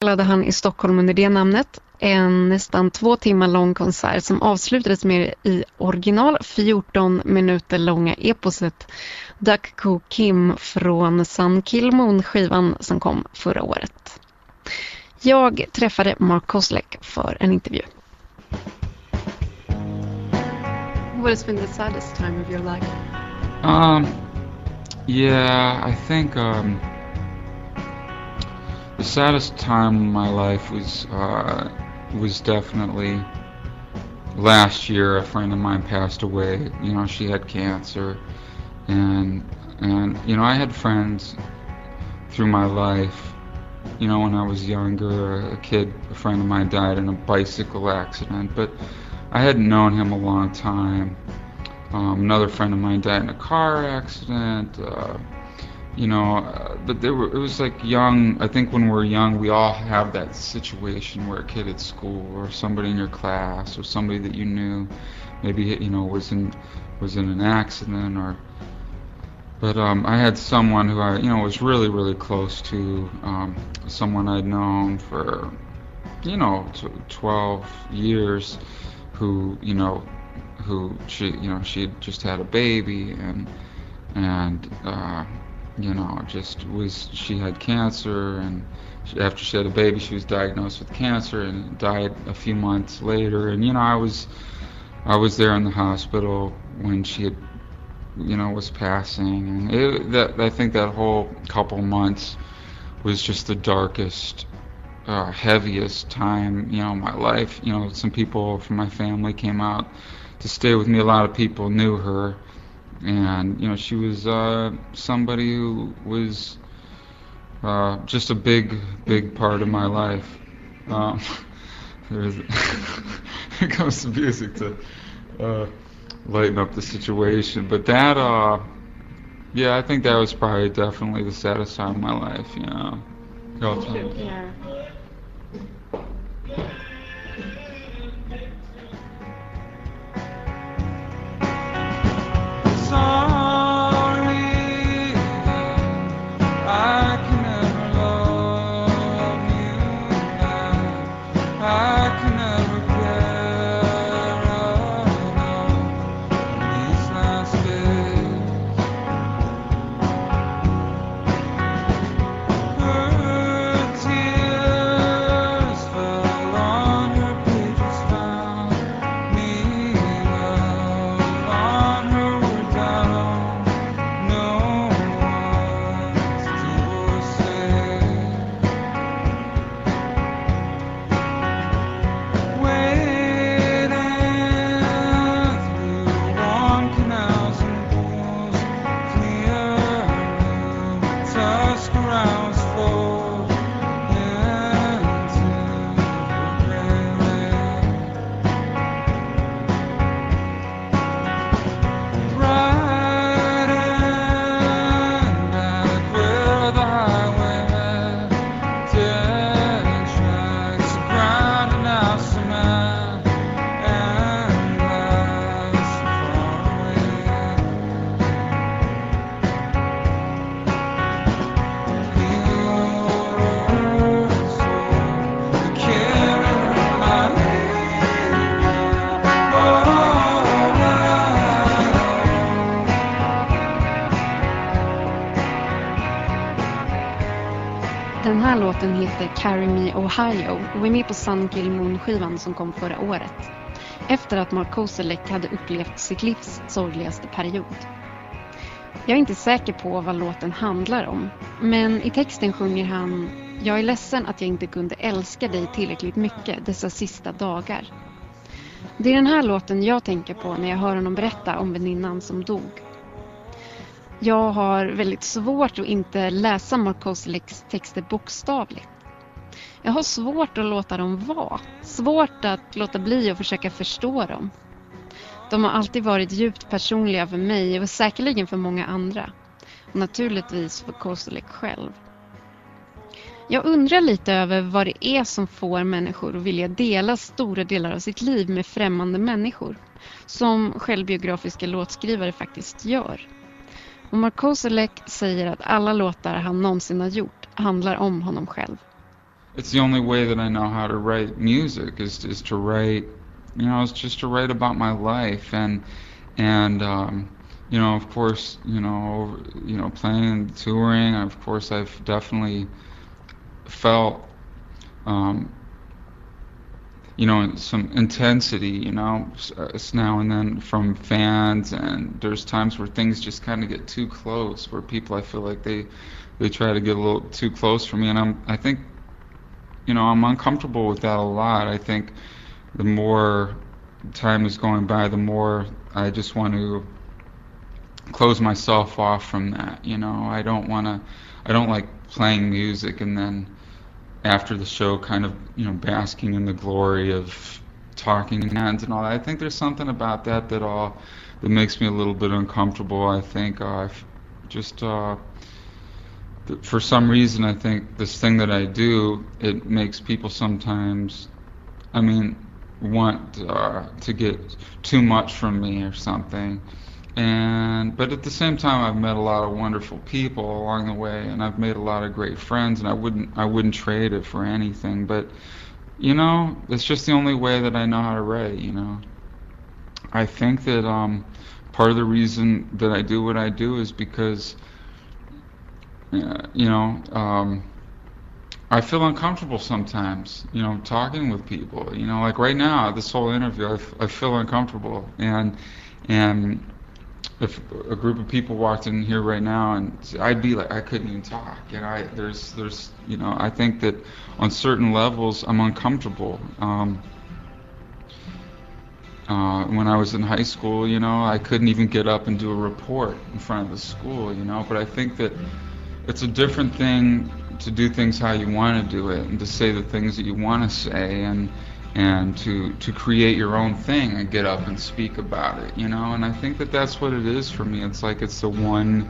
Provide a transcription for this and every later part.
spelade han i Stockholm under det namnet. En nästan 2 timmar lång konsert som avslutades med i original 14 minuter långa eposet Duck Ko Kim från Sun Kil Moon skivan som kom förra året. Jag träffade Mark Kozelek för en intervju. What has been the saddest time of your life? Yeah, I think the saddest time of my life was definitely last year. A friend of mine passed away. You know, she had cancer, and you know, I had friends through my life. You know, when I was younger, a friend of mine died in a bicycle accident, but I hadn't known him a long time. Another friend of mine died in a car accident. You know, but it was like young. I think when we're young, we all have that situation where a kid at school or somebody in your class or somebody that you knew, maybe, you know, was in an accident or. But I had someone who I, you know, was really, really close to, someone I'd known for, you know, 12 years, who she, you know, she had just had a baby and you know, she had cancer, and after she had a baby, she was diagnosed with cancer and died a few months later. And you know, I was there in the hospital when she had, you know, was passing, and I think that whole couple months was just the darkest, heaviest time, you know, in my life. You know, some people from my family came out to stay with me. A lot of people knew her, and you know, she was somebody who was just a big part of my life. Here comes the music to lighten up the situation, but that yeah, I think that was probably definitely the saddest time of my life, you know. Yeah. Den här låten heter Carry Me Ohio och är med på Sun Kil Moon-skivan som kom förra året. Efter att Mark Kozelek hade upplevt sitt livs sorgligaste period. Jag är inte säker på vad låten handlar om, men i texten sjunger han: "Jag är ledsen att jag inte kunde älska dig tillräckligt mycket dessa sista dagar." Det är den här låten jag tänker på när jag hör honom berätta om väninnan som dog. Jag har väldigt svårt att inte läsa Mark Kozeleks texter bokstavligt. Jag har svårt att låta dem vara. Svårt att låta bli och försöka förstå dem. De har alltid varit djupt personliga för mig och säkerligen för många andra. Och naturligtvis för Kozelek själv. Jag undrar lite över vad det är som får människor att vilja dela stora delar av sitt liv med främmande människor. Som självbiografiska låtskrivare faktiskt gör. Och Mark Kozelek säger att alla låtar han någonsin har gjort handlar om honom själv. it's the only way that I know how to write music is to write, it's just to write about my life. And of course, playing, touring, of course I've definitely felt, um, some intensity, now and then from fans, and there's times where things just kind of get too close, where people, I feel like they try to get a little too close for me, and I think, I'm uncomfortable with that a lot. I think the more time is going by, the more I just want to close myself off from that. I don't like playing music and then after the show kind of, basking in the glory of talking heads and all that. I think there's something about that makes me a little bit uncomfortable. I think I've just for some reason, I think this thing that I do, it makes people sometimes, want to get too much from me or something. But at the same time, I've met a lot of wonderful people along the way, and I've made a lot of great friends, and I wouldn't trade it for anything. But it's just the only way that I know how to write. I think that part of the reason that I do what I do is because I feel uncomfortable sometimes, talking with people. Like right now, this whole interview, I feel uncomfortable, and if a group of people walked in here right now, and I'd be like, I couldn't even talk. I think that on certain levels, I'm uncomfortable. When I was in high school, I couldn't even get up and do a report in front of the school, but I think that it's a different thing to do things how you want to do it, and to say the things that you want to say, and to create your own thing and get up and speak about it, and I think that that's what it is for me. It's like it's the one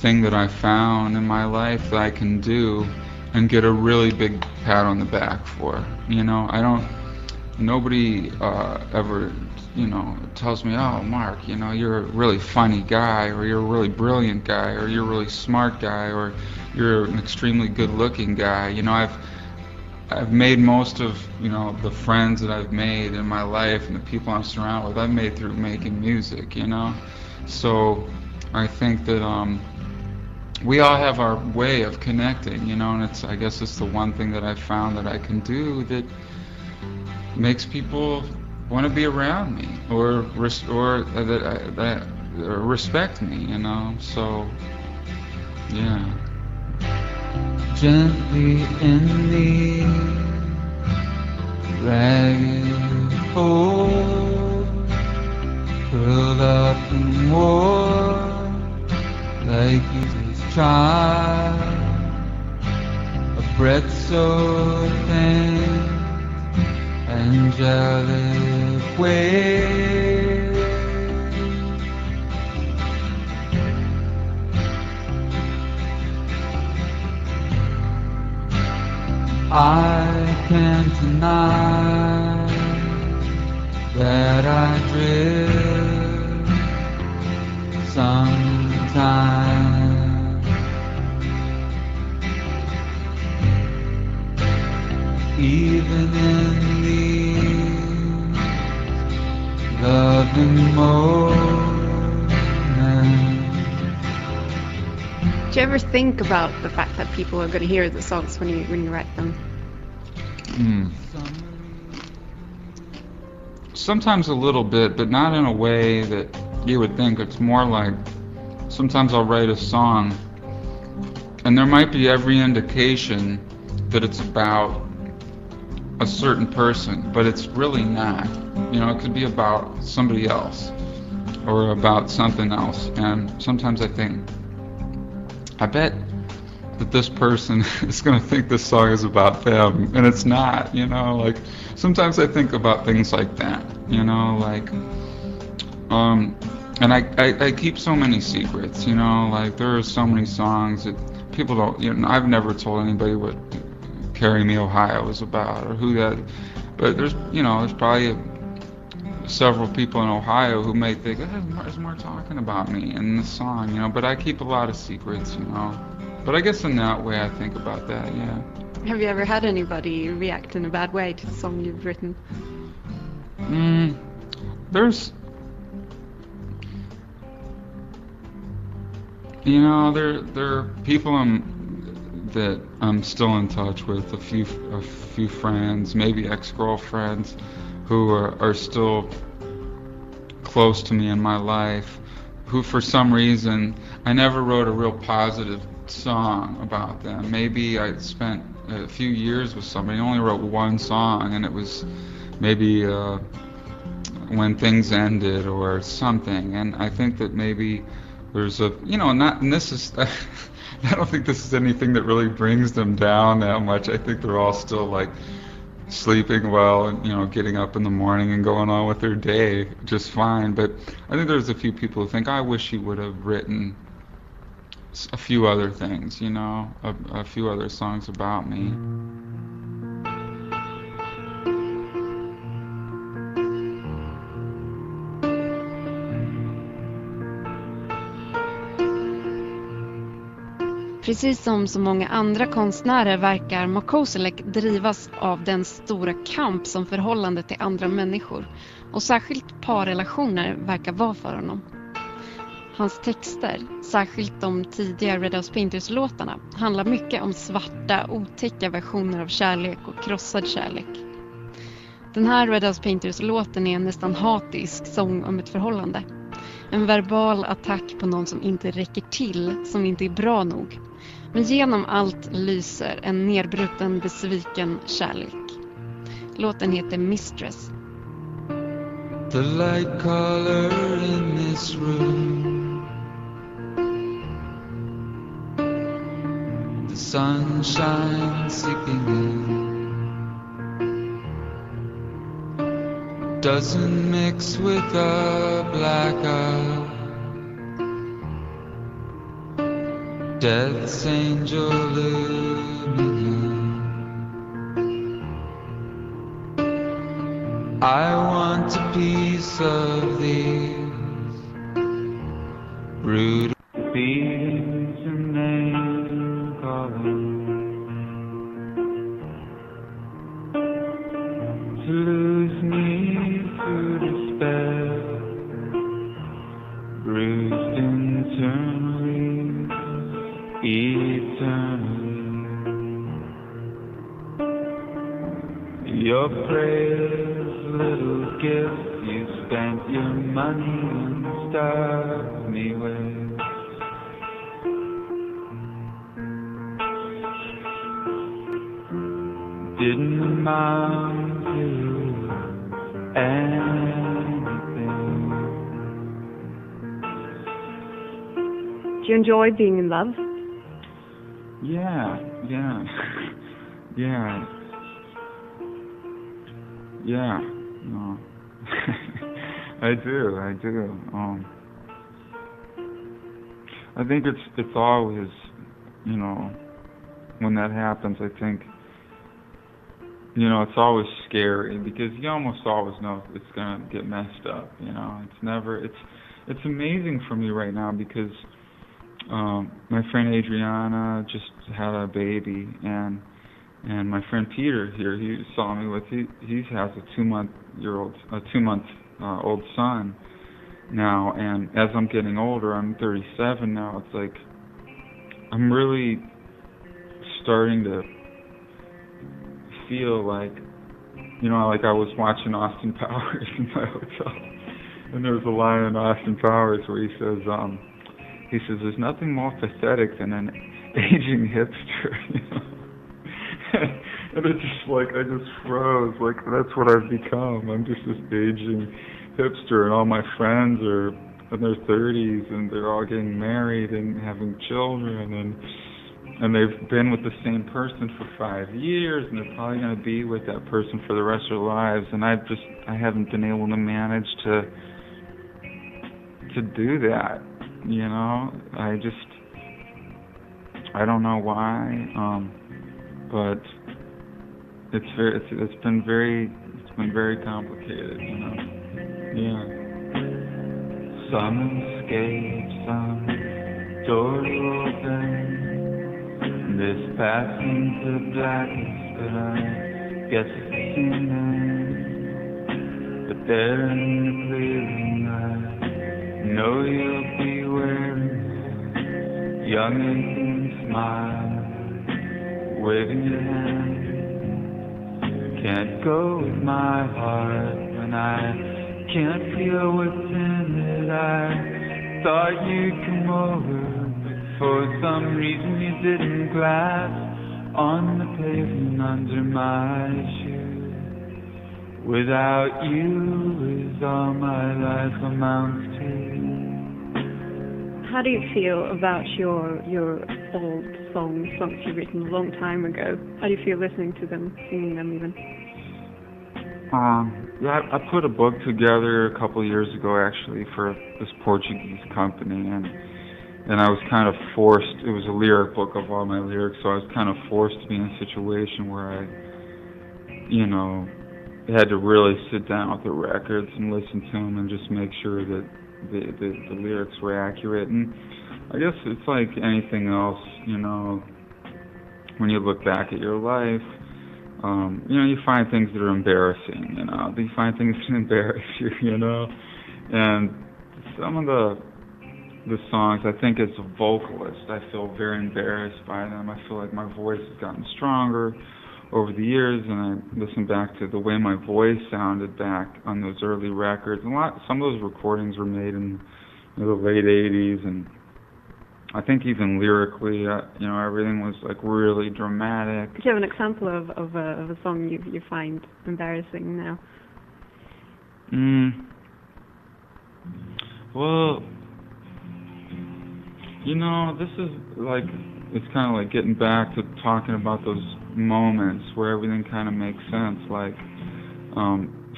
thing that I found in my life that I can do and get a really big pat on the back for. Nobody ever tells me, oh, Mark, you're a really funny guy, or you're a really brilliant guy, or you're a really smart guy, or you're an extremely good-looking guy. I've made most of, the friends that I've made in my life and the people I'm surrounded with, I've made through making music, So I think that we all have our way of connecting, and I guess it's the one thing that I've found that I can do that makes people want to be around me, or that respect me, So, yeah. Gently in the ragged hole, curled up and warm, like Jesus' child, a breath so thin, angelic way. I can't deny that I drift sometimes, even in these loving moments. Do you ever think about the fact that people are going to hear the songs when you write them? Sometimes a little bit, but not in a way that you would think. It's more like sometimes I'll write a song, and there might be every indication that it's about a certain person, but it's really not. It could be about somebody else or about something else, and sometimes I think, I bet that this person is going to think this song is about them, and it's not, like, sometimes I think about things like that, and I keep so many secrets, like, there are so many songs that people don't, I've never told anybody what Carry Me Ohio is about, or who that, but there's probably several people in Ohio who may think, there's more talking about me in this song, but I keep a lot of secrets, But I guess in that way I think about that, yeah. Have you ever had anybody react in a bad way to the song you've written? There's, you know, there are people that I'm still in touch with, a few friends, maybe ex-girlfriends, who are still close to me in my life, who for some reason I never wrote a real positive song about them. Maybe I spent a few years with somebody, I only wrote one song, and it was maybe when things ended or something. And I think that maybe there's a, you know, not, and this is, I don't think this is anything that really brings them down that much. I think they're all still like sleeping well and, you know, getting up in the morning and going on with their day just fine. But I think there's a few people who think, I wish he would have written a few other things, you know, a few other songs about me. Precis som så många andra konstnärer verkar Kozelek drivas av den stora kamp som förhållande till andra människor och särskilt parrelationer verkar vara för honom. Hans texter, särskilt de tidiga Red House Painters-låtarna, handlar mycket om svarta, otäcka versioner av kärlek och krossad kärlek. Den här Red House Painters-låten är en nästan hatisk sång om ett förhållande. En verbal attack på någon som inte räcker till, som inte är bra nog. Men genom allt lyser en nedbruten, besviken kärlek. Låten heter Mistress. The light color in this room, the sunshine seeping in, doesn't mix with the blackout. Death's angel luminous. I want a piece of these rude beats and name calling, to lose me to despair, bruised internally, eternally. Your prayers, little gift you spent your money and starved me with. Didn't amount to anything. Do you enjoy being in love? Yeah. Yeah, no. I do. I think it's always, you know, when that happens, I think, you know, it's always scary because you almost always know it's gonna get messed up. You know, it's amazing for me right now because my friend Adriana just had a baby, and my friend Peter here, he saw me with, he has a 2 month old son now, and as I'm getting older, I'm 37 now, it's like I'm really starting to feel like, you know, like I was watching Austin Powers in my hotel, and there's a line in Austin Powers where he says there's nothing more pathetic than an aging hipster, you know? And it's just like, I just froze, like that's what I've become. I'm just this aging hipster, and all my friends are in their 30s, and they're all getting married and having children, and they've been with the same person for 5 years, and they're probably going to be with that person for the rest of their lives, and I haven't been able to manage to do that, you know? I don't know why, but it's been very complicated, you know. Yeah. Some escape, some doors open, this path into blackness, but I guess it's the same thing. But there in the clearing, I know you'll be wearing a young and clean smile, waving your hand. Can't go with my heart when I can't feel what's in it. I thought you'd come over, but for some reason you didn't. Glass on the pavement under my shoes. Without you is all my life amounts to. How do you feel about your old songs you've written a long time ago? How do you feel listening to them, singing them even? Yeah, I put a book together a couple of years ago actually for this Portuguese company, and I was kind of forced. It was a lyric book of all my lyrics, so I was kind of forced to be in a situation where I, had to really sit down with the records and listen to them and just make sure that the lyrics were accurate. And I guess it's like anything else, when you look back at your life, you find things that are embarrassing, you find things that embarrass you, and some of the songs, I think as a vocalist, I feel very embarrassed by them. I feel like my voice has gotten stronger over the years, and I listen back to the way my voice sounded back on those early records. Some of those recordings were made in the late 80s, and I think even lyrically, everything was like really dramatic. Do you have an example of a song you find embarrassing now? Well, this is like, it's kind of like getting back to talking about those moments where everything kind of makes sense. Like,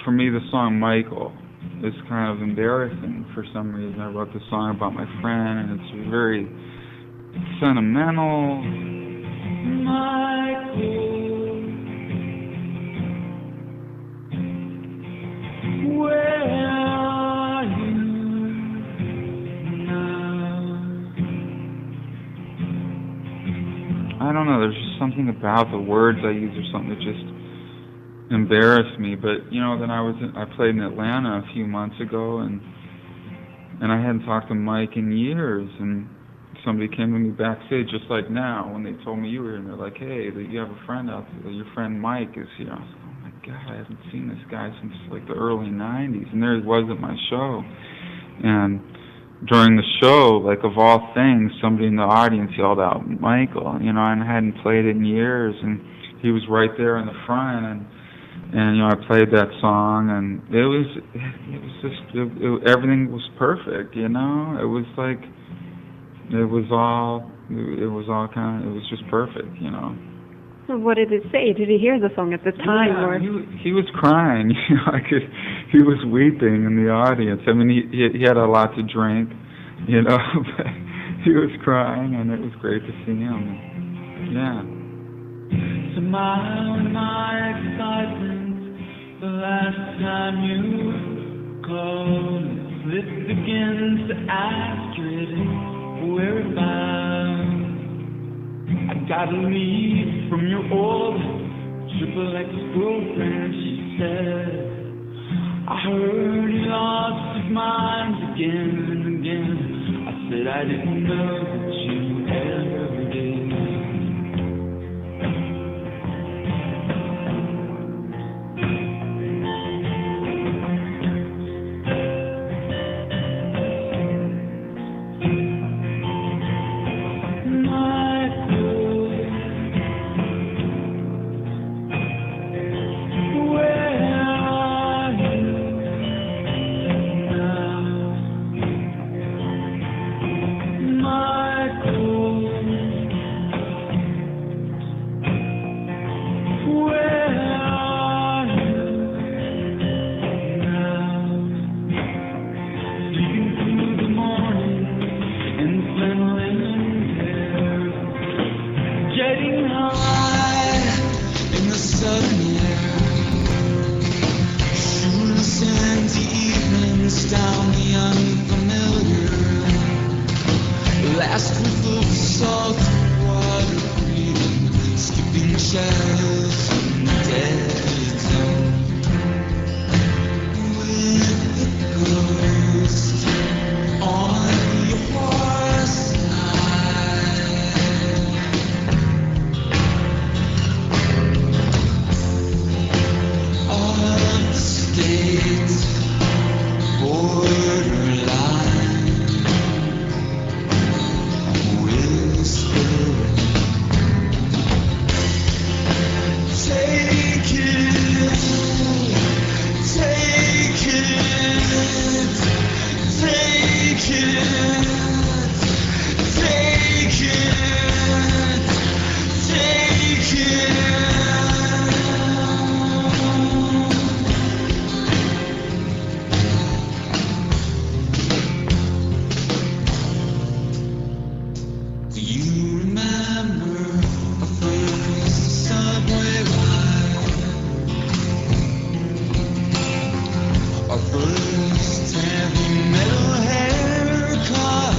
for me, the song Michael is kind of embarrassing for some reason. I wrote the song about my friend, and it's very sentimental. Michael, where are you now? I don't know, there's just something about the words I use or something that just embarrassed me. But then I played in Atlanta a few months ago, and I hadn't talked to Mike in years, and somebody came to me backstage just like now when they told me you were here, and they're like, hey, you have a friend out there, your friend Mike is here. I was like, oh my God, I haven't seen this guy since like the early 90s, and there he was at my show. And during the show, like of all things, somebody in the audience yelled out Michael, and I hadn't played it in years, and he was right there in the front, and I played that song, and it was just everything was perfect, it was like it was just perfect, So what did it say? Did he hear the song at the time? Yeah, or he was crying, he was weeping in the audience. I mean, he had a lot to drink, but he was crying, and it was great to see him. Yeah. Smile my excitement, the last time you called, lips begin to ask where about. I got a lead from your old XXX girlfriend, she said. I heard he lost his mind again and again. I said I didn't know that you ever did. Last with the salt water breathing. shadows in the dead zone with a ghost on your side. Of the state borderline, whispering, take it, take it, take it, take it, take it. Do you remember our first subway ride? Our first heavy metal haircuts?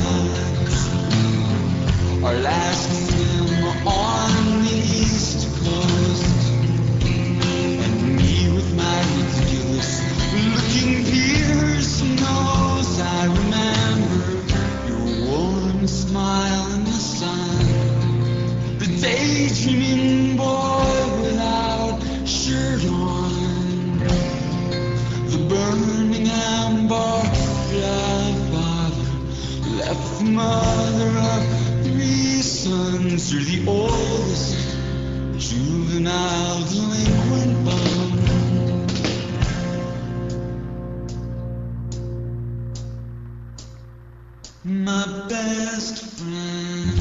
Our last swim on the East Coast? And me with my ridiculous looking pierced nose. I remember your warm smile in the sun, the daydreaming boy without shirt on, the burning amber father left the mother of 3 sons. You're the oldest juvenile delinquent bum. My best friend.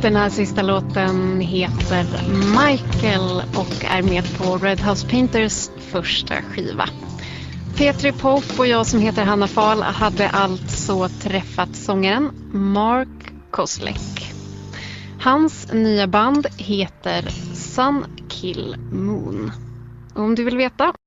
Den här sista låten heter Michael och är med på Red House Painters första skiva. Petri Pop och jag som heter Hanna Fahl hade alltså träffat sångaren Mark Kozelek. Hans nya band heter Sun Kil Moon. Om du vill veta